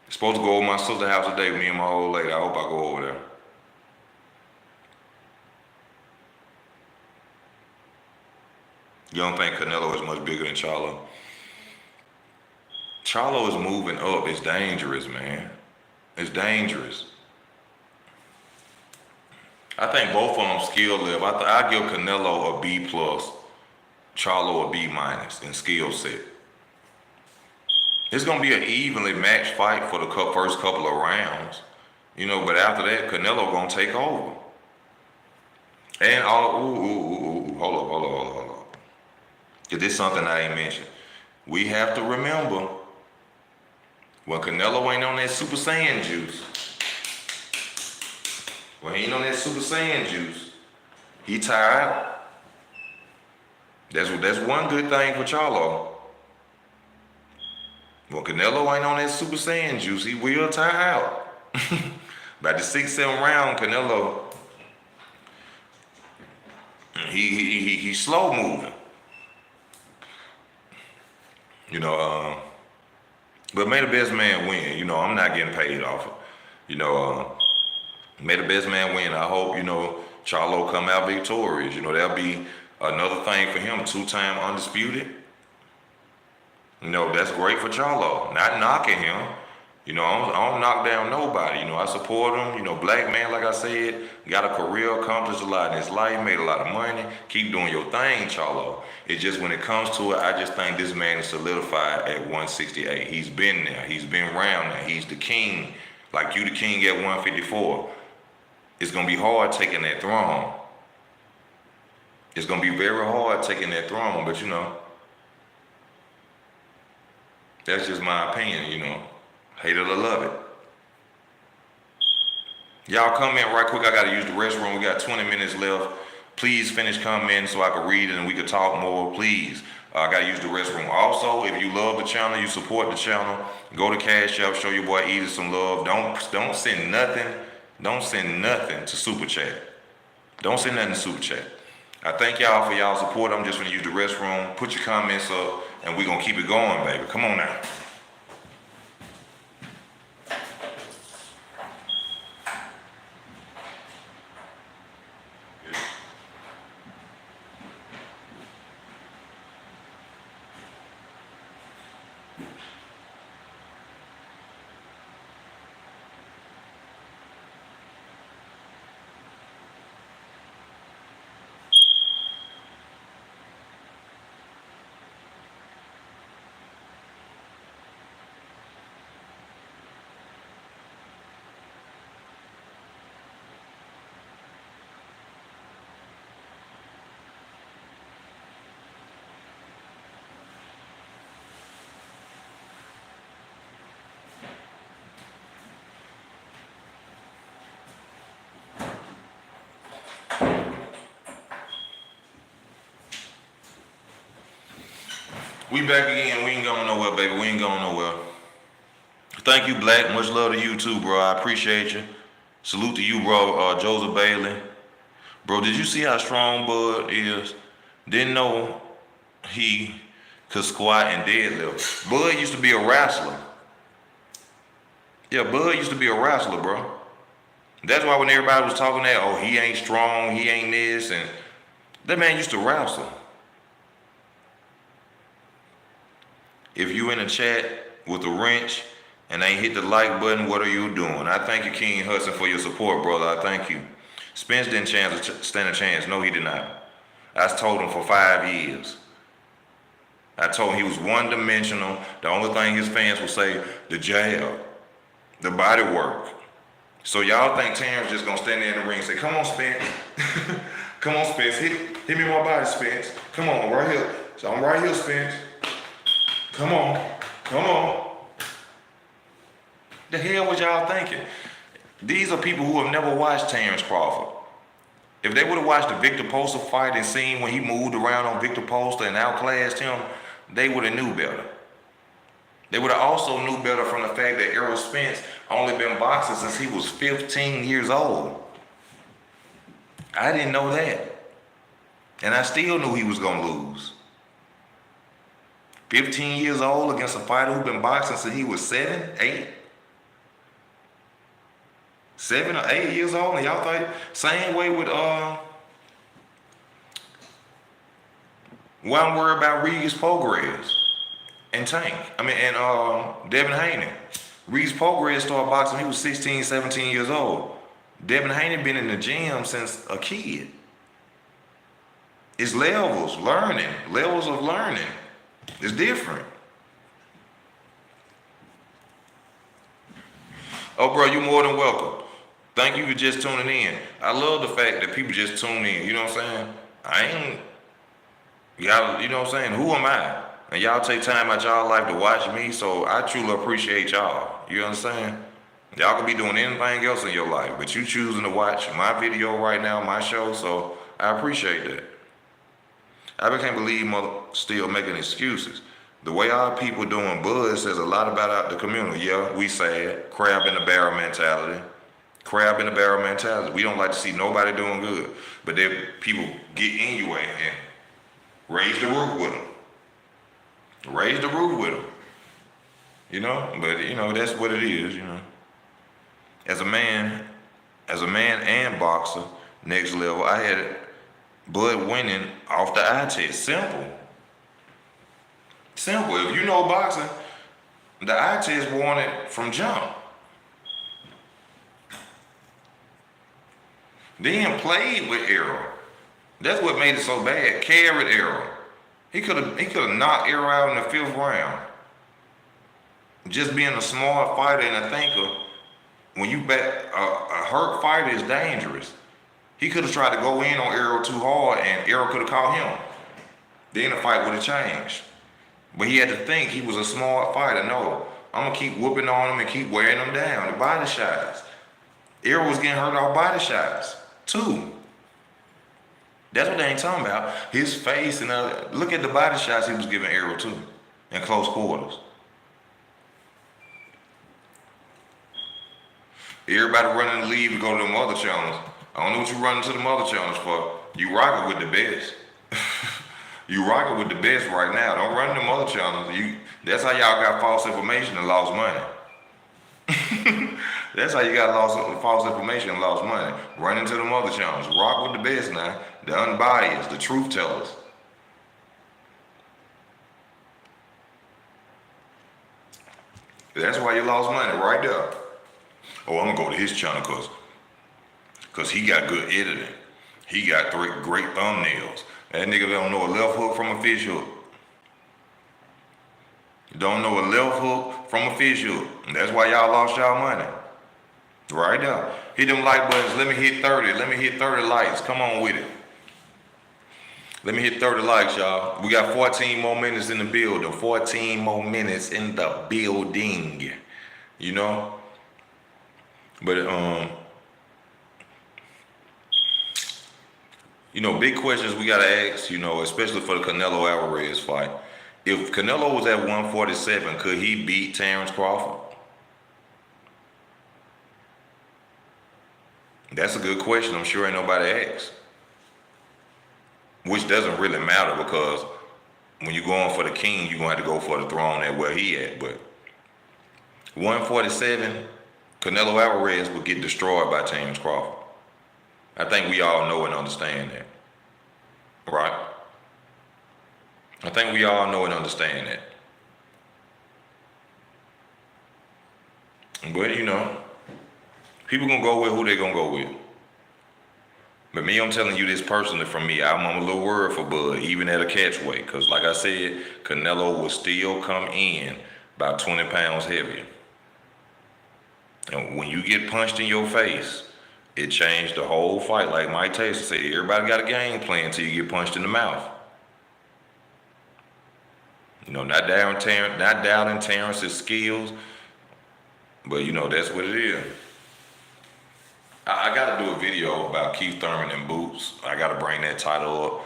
Supposed to go over my sister's house today with me and my old lady. I hope I go over there. You don't think Canelo is much bigger than Charlo? Charlo is moving up. It's dangerous, man. It's dangerous. I think both of them skill level. I give Canelo a B+, Charlo a B- in skill set. It's gonna be an evenly matched fight for the first couple of rounds, But after that, Canelo gonna take over. And hold up. Cause this is something I ain't mentioned. We have to remember when Canelo ain't on that Super Saiyan juice. When he ain't on that Super Saiyan juice, he tire out. That's one good thing for Charlo. When Canelo ain't on that Super Saiyan juice, he will tire out. By the 6th, 7th round, Canelo, he's slow moving. But may the best man win. I'm not getting paid off it. May the best man win. I hope, Charlo come out victorious. That'll be another thing for him. 2-time undisputed. That's great for Charlo. Not knocking him. I don't knock down nobody. I support him. Black man, like I said, got a career, accomplished a lot in his life, made a lot of money. Keep doing your thing, Charlo. It's just when it comes to it, I just think this man is solidified at 168. He's been there. He's been around there. He's the king. Like you the king at 154. It's going to be hard taking that throne. It's going to be very hard taking that throne, but that's just my opinion, Hate it or love it. Y'all come in right quick. I got to use the restroom. We got 20 minutes left. Please finish commenting so I can read it and we can talk more, please. I gotta use the restroom. Also, if you love the channel, you support the channel, go to Cash App, show your boy Edith some love. Don't send nothing. Don't send nothing to Super Chat. Don't send nothing to Super Chat. I thank y'all for y'all support. I'm just gonna use the restroom. Put your comments up, and we're gonna keep it going, baby. Come on now. We back again. We ain't going nowhere, baby. We ain't going nowhere. Thank you, Black. Much love to you too, bro. I appreciate you. Salute to you, bro. Joseph Bailey. Bro, did you see how strong Bud is? Didn't know he could squat and deadlift. Bud used to be a wrestler. Yeah, Bud used to be a wrestler, bro. That's why when everybody was talking that, oh, he ain't strong, he ain't this, and that man used to wrestle. If you in a chat with a wrench and ain't hit the like button, what are you doing? I thank you, King Hudson, for your support, brother. I thank you. Spence didn't stand a chance. No, he did not. I told him for 5 years. I told him he was one-dimensional. The only thing his fans will say, the jab, the body work. So y'all think Terence just gonna stand there in the ring and say, come on, Spence. Come on, Spence. Hit me my body, Spence. Come on, right here. So I'm right here, Spence. Come on. Come on. The hell was y'all thinking? These are people who have never watched Terence Crawford. If they would have watched the Victor Poster fight and seen when he moved around on Victor Poster and outclassed him, they would have knew better. They would have also knew better from the fact that Errol Spence only been boxing since he was 15 years old. I didn't know that. And I still knew he was gonna lose. 15 years old against a fighter who been boxing since he was 7, 8. 7 or 8 years old, and y'all think same way with why I'm worried about Regis Prograis and Tank. Devin Haney. Regis Prograis started boxing when he was 16, 17 years old. Devin Haney been in the gym since a kid. It's levels of learning. It's different. Oh, bro, you're more than welcome. Thank you for just tuning in. I love the fact that people just tune in. You know what I'm saying? Y'all, you know what I'm saying? Who am I? And y'all take time out y'all life to watch me, so I truly appreciate y'all. You understand? Y'all could be doing anything else in your life, but you choosing to watch my video right now, my show, so I appreciate that. I can't believe mother still making excuses. The way our people doing buzz says a lot about the community. Yeah, we sad. Crab in the barrel mentality. Crab in the barrel mentality. We don't like to see nobody doing good. But then people get in your way and raise the roof with them. Raise the roof with them. You know? But, you know, that's what it is, you know. As a man and boxer, next level, I had Bud winning off the eye test. Simple. If you know boxing, the eye test won it from jump. Then played with Errol. That's what made it so bad. Carried Errol. He could have knocked Errol out in the 5th round. Just being a smart fighter and a thinker, when you bet a hurt fighter is dangerous. He could have tried to go in on Errol too hard and Errol could have caught him. Then the fight would have changed. But he had to think he was a smart fighter. No, I'm going to keep whooping on him and keep wearing him down. The body shots. Errol was getting hurt off body shots, too. That's what they ain't talking about. His face and look at the body shots he was giving Errol too in close quarters. Everybody running the league to go to them other channels. I don't know what you running to them other channels for. You rocking with the best. You rocking with the best right now. Don't run them other channels. That's how y'all got false information and lost money. That's how you got false information and lost money. Run into them other channels. Rock with the best now. The unbiased, the truth tellers. That's why you lost money right there. Oh, I'm gonna go to his channel cause he got good editing. He got great thumbnails. That nigga don't know a left hook from a fish hook. Don't know a left hook from a fish hook. And that's why y'all lost y'all money. Right now. Hit them like buttons. Let me hit 30. Let me hit 30 likes. Come on with it. Let me hit 30 likes, y'all. We got 14 more minutes in the building. 14 more minutes in the building. You know? But, you know, big questions we got to ask, you know, especially for the Canelo Alvarez fight. If Canelo was at 147, could he beat Terence Crawford? That's a good question. I'm sure ain't nobody asked. Which doesn't really matter because when you're going for the king, you're going to have to go for the throne at where he at. But 147, Canelo Alvarez would get destroyed by Terence Crawford. I think we all know and understand that. Right? I think we all know and understand that. But, you know, people gonna go with who they gonna go with. But me, I'm telling you this personally from me, I'm a little worried for Bud, even at a catch weight. Because like I said, Canelo will still come in about 20 pounds heavier. And when you get punched in your face, it changed the whole fight. Like Mike Tyson said, everybody got a game plan until you get punched in the mouth. You know, not doubting Terrence's skills, but you know, that's what it is. I got to do a video about Keith Thurman and boots. I got to bring that title up.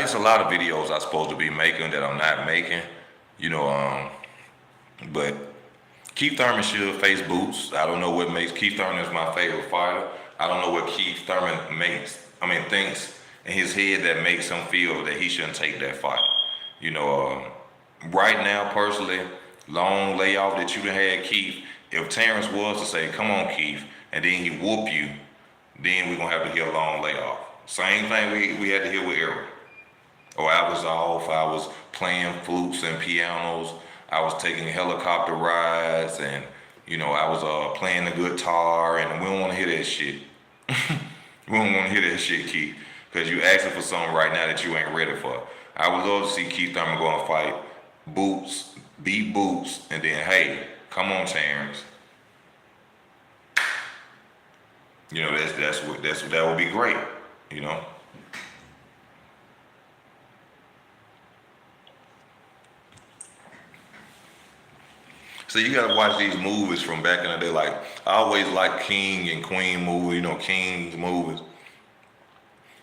It's a lot of videos I'm supposed to be making that I'm not making, you know, but Keith Thurman should face boots. I don't know what makes Keith Thurman is my favorite fighter. I don't know what Keith Thurman thinks in his head that makes him feel that he shouldn't take that fight. You know, right now, personally, long layoff that you done had, Keith, if Terrence was to say, come on, Keith, and then he whoop you, then we're going to have to hear a long layoff. Same thing we had to hear with Errol. Or I was off, I was playing flutes and pianos, I was taking helicopter rides, and, you know, I was playing the guitar, and we don't want to hear that shit. We don't want to hear that shit, Keith, because you asking for something right now that you ain't ready for. I would love to see Keith Thurman go and fight Boots, beat Boots, and then, hey, come on, Terrence. You know, that would be great, you know. So you gotta watch these movies from back in the day. Like I always like King and Queen movies, you know, King's movies.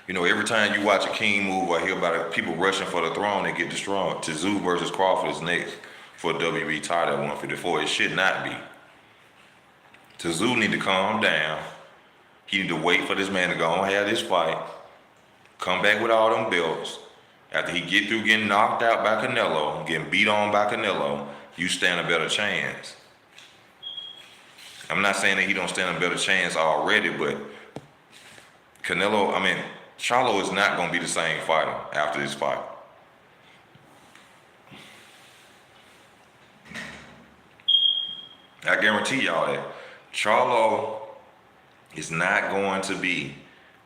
You know, every time you watch a King movie, I hear about people rushing for the throne, they get destroyed. Tszyu versus Crawford is next for WB title at 154. It should not be. Tszyu need to calm down. He need to wait for this man to go and have this fight. Come back with all them belts. After he get through getting knocked out by Canelo, getting beat on by Canelo, you stand a better chance. I'm not saying that he don't stand a better chance already, but Charlo is not going to be the same fighter after this fight. I guarantee y'all that. Charlo is not going to be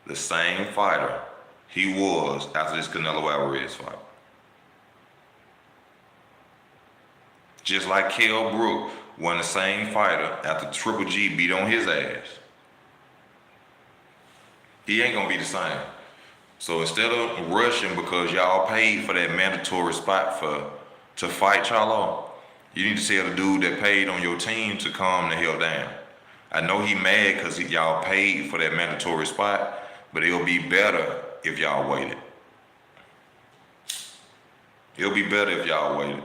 the same fighter he was after this Canelo Alvarez fight. Just like Kell Brook won the same fighter after Triple G beat on his ass. He ain't gonna be the same. So instead of rushing because y'all paid for that mandatory spot to fight Charlo, you need to tell the dude that paid on your team to calm the hell down. I know he mad because y'all paid for that mandatory spot, but it'll be better if y'all waited. It'll be better if y'all waited.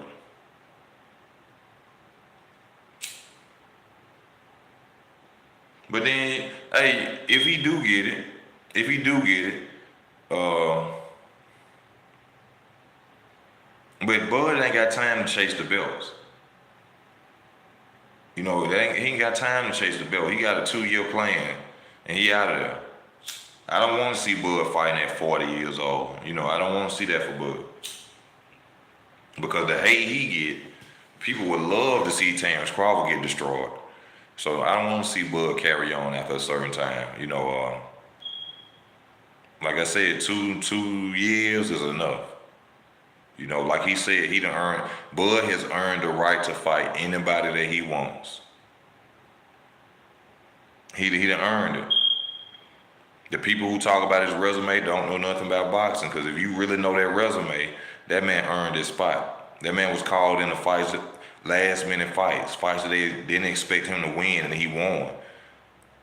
But then, hey, if he do get it, but Bud ain't got time to chase the belts. You know, he ain't got time to chase the belt. He got a 2-year plan, and he out of there. I don't want to see Bud fighting at 40 years old. You know, I don't want to see that for Bud. Because the hate he get, people would love to see Terence Crawford get destroyed. So I don't want to see Bud carry on after a certain time. You know, like I said, two years is enough. You know, like he said, Bud has earned the right to fight anybody that he wants. He done earned it. The people who talk about his resume don't know nothing about boxing, because if you really know that resume, that man earned his spot. That man was called in the fights, last minute fights that they didn't expect him to win, and he won.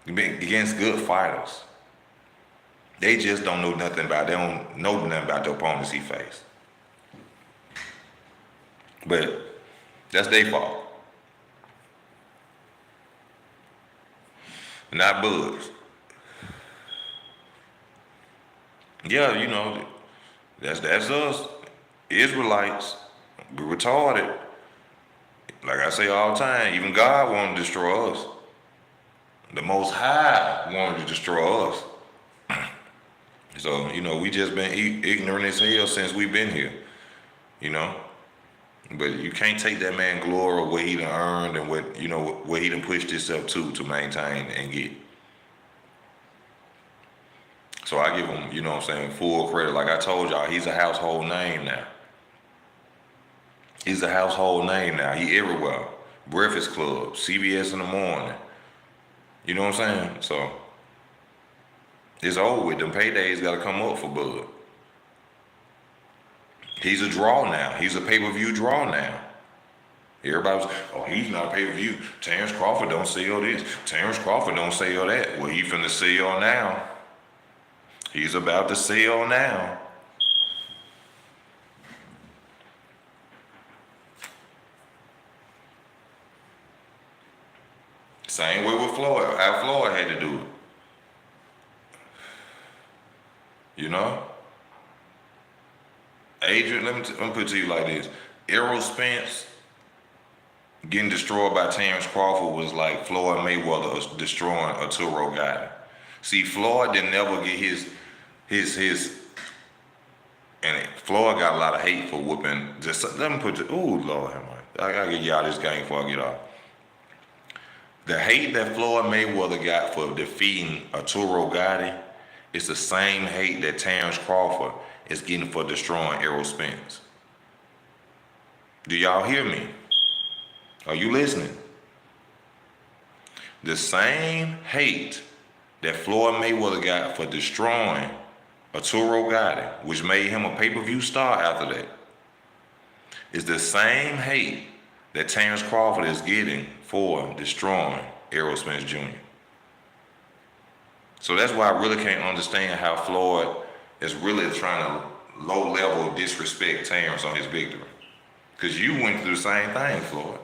Against good fighters. They just don't know nothing about, they don't know nothing about the opponents he faced. But that's their fault. Not Bud's. Yeah, you know, that's us. Israelites, we're retarded. Like I say all the time, even God wanted to destroy us. The Most High wanted to destroy us. So, you know, we just been ignorant as hell since we've been here, you know. But you can't take that man glory of what he done earned and what he done pushed himself to maintain and get. So I give him, you know what I'm saying, full credit. Like I told y'all, he's a household name now. He's a household name now. He everywhere. Breakfast Club, CBS in the morning. You know what I'm saying? So it's over with. Them paydays got to come up for Bud. He's a draw now. He's a pay-per-view draw now. Everybody was, oh, he's not a pay-per-view. Terence Crawford don't sell this. Terence Crawford don't sell that. Well, he finna sell now. He's about to sell now. Same way with Floyd. How Floyd had to do it. You know? Adrian, let me put it to you like this. Errol Spence getting destroyed by Terence Crawford was like Floyd Mayweather destroying Arturo Gatti. See, Floyd didn't never get his and Floyd got a lot of hate for whooping. Just let me put it, ooh, Lord, I gotta get y'all this game before I get off. The hate that Floyd Mayweather got for defeating Arturo Gatti is the same hate that Terence Crawford is getting for destroying Errol Spence. Do y'all hear me? Are you listening? The same hate that Floyd Mayweather got for destroying Arturo Gatti, which made him a pay-per-view star after that, is the same hate that Terence Crawford is getting for destroying Errol Spence Jr. So that's why I really can't understand how Floyd is really trying to low-level disrespect Terence on his victory. Because you went through the same thing, Floyd.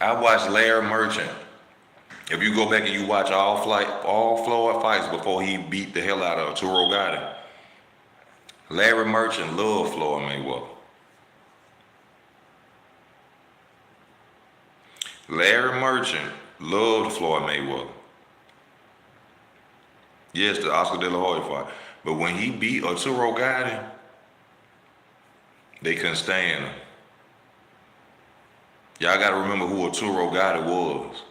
I watched Larry Merchant. If you go back and you watch all Floyd fights before he beat the hell out of Arturo Gatti, Larry Merchant loved Floyd Mayweather. Larry Merchant loved Floyd Mayweather. Yes, the Oscar De La Hoya fight. But when he beat Arturo Gatti, they couldn't stand him. Y'all got to remember who Arturo Gatti was.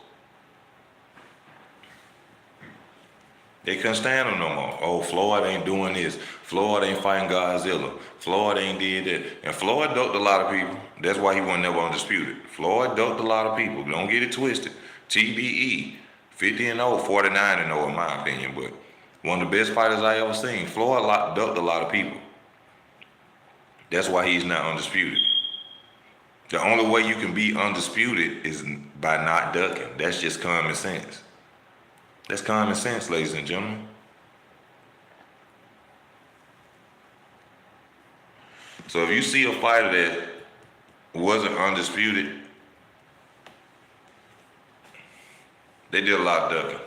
They couldn't stand him no more. Oh, Floyd ain't doing this. Floyd ain't fighting Godzilla. Floyd ain't did that. And Floyd ducked a lot of people. That's why he wasn't never undisputed. Floyd ducked a lot of people. Don't get it twisted. TBE, 50-0, 49-0 in my opinion. But one of the best fighters I ever seen. Floyd ducked a lot of people. That's why he's not undisputed. The only way you can be undisputed is by not ducking. That's just common sense. That's common sense, ladies and gentlemen. So if you see a fighter that wasn't undisputed, they did a lot of ducking.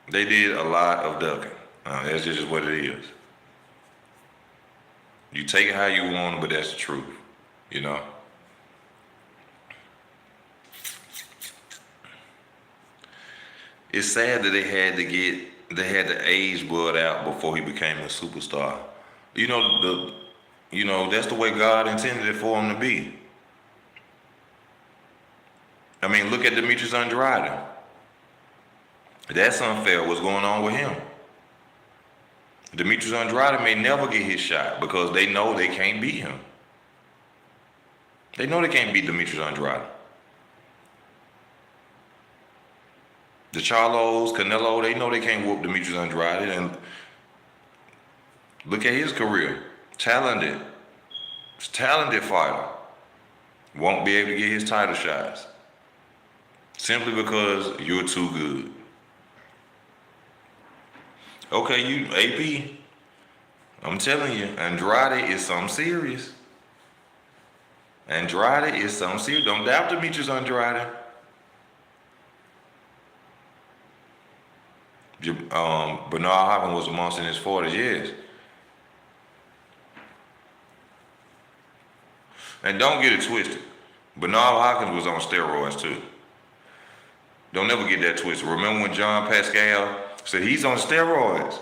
They did a lot of ducking. That's just what it is. You take it how you want, but that's the truth, you know? It's sad that they had to age Bud out before he became a superstar. That's the way God intended it for him to be. I mean, look at Demetrius Andrade. That's unfair what's going on with him. Demetrius Andrade may never get his shot because they know they can't beat him. They know they can't beat Demetrius Andrade. The Charlos, Canelo, they know they can't whoop Demetrius Andrade. And look at his career. Talented fighter. Won't be able to get his title shots. Simply because you're too good. Okay, you AP, I'm telling you, Andrade is something serious. Andrade is something serious. Don't doubt Demetrius Andrade. Bernard Hopkins was a monster in his 40s, yes. And don't get it twisted. Bernard Hopkins was on steroids too. Don't never get that twisted. Remember when John Pascal said he's on steroids?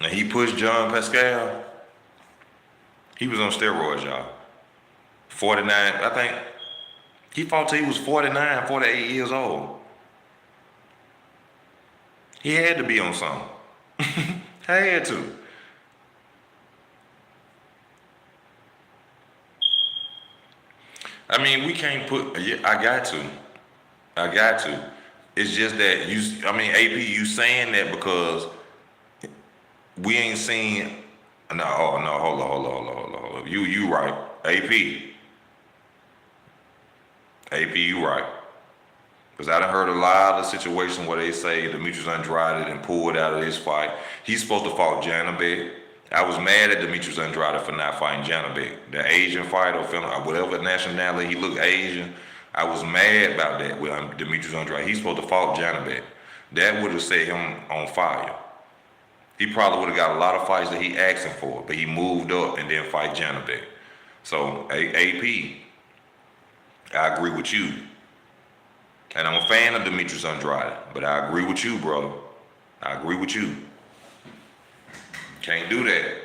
And he pushed John Pascal. He was on steroids, y'all. 49, I think. He fought till he was 49, 48 years old. He had to be on something. Had to. I mean, we can't put, yeah, I got to. It's just that AP, you saying that because we ain't seen, hold on. You right. AP, you right. Because I done heard a lot of situations where they say Demetrius Andrade and pulled out of this fight. He's supposed to fight Janabek. I was mad at Demetrius Andrade for not fighting Janabek. The Asian fighter, whatever nationality, he looked Asian. I was mad about that with Demetrius Andrade. He's supposed to fight Janabek. That would have set him on fire. He probably would have got a lot of fights that he asking for, but he moved up and then fight Janabek. So, AP, I agree with you. And I'm a fan of Demetrius Andrade, but I agree with you, brother. I agree with you. Can't do that.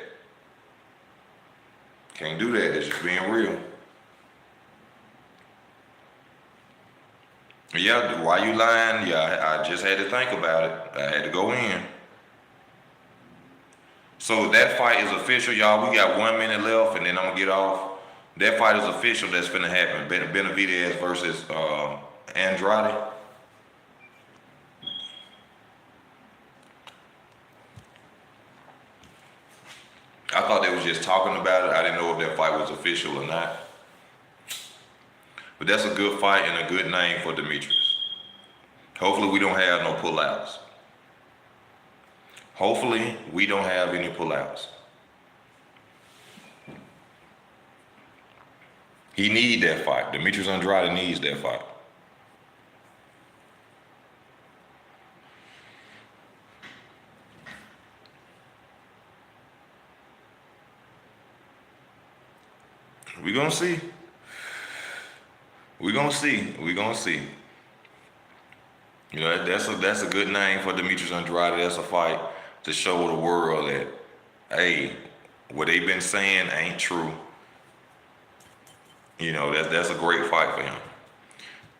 Can't do that. That's just being real. Yeah, why you lying? Yeah, I just had to think about it. I had to go in. So that fight is official, y'all. We got 1 minute left, and then I'm gonna get off. That fight is official. That's finna happen. Benavidez versus Andrade. I thought they was just talking about it. I didn't know if that fight was official or not. But that's a good fight and a good name for Demetrius. Hopefully we don't have no pullouts. Hopefully we don't have any pullouts. He needs that fight. Demetrius Andrade needs that fight. We're gonna see. We're gonna see. You know, that's a good name for Demetrius Andrade. That's a fight to show the world that, hey, what they've been saying ain't true. You know, that's a great fight for him.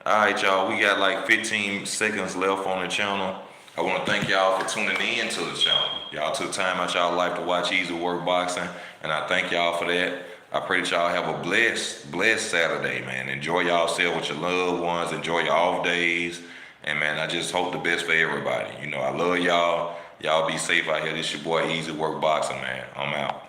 All right, y'all, we got like 15 seconds left on the channel. I want to thank y'all for tuning in to the channel. Y'all took time out y'all life to watch Easy Work Boxing, and I thank y'all for that. I pray that y'all have a blessed Saturday, man. Enjoy y'allself with your loved ones. Enjoy your off days. And, man, I just hope the best for everybody. You know, I love y'all. Y'all be safe out here. This your boy, Easy Work Boxing, man. I'm out.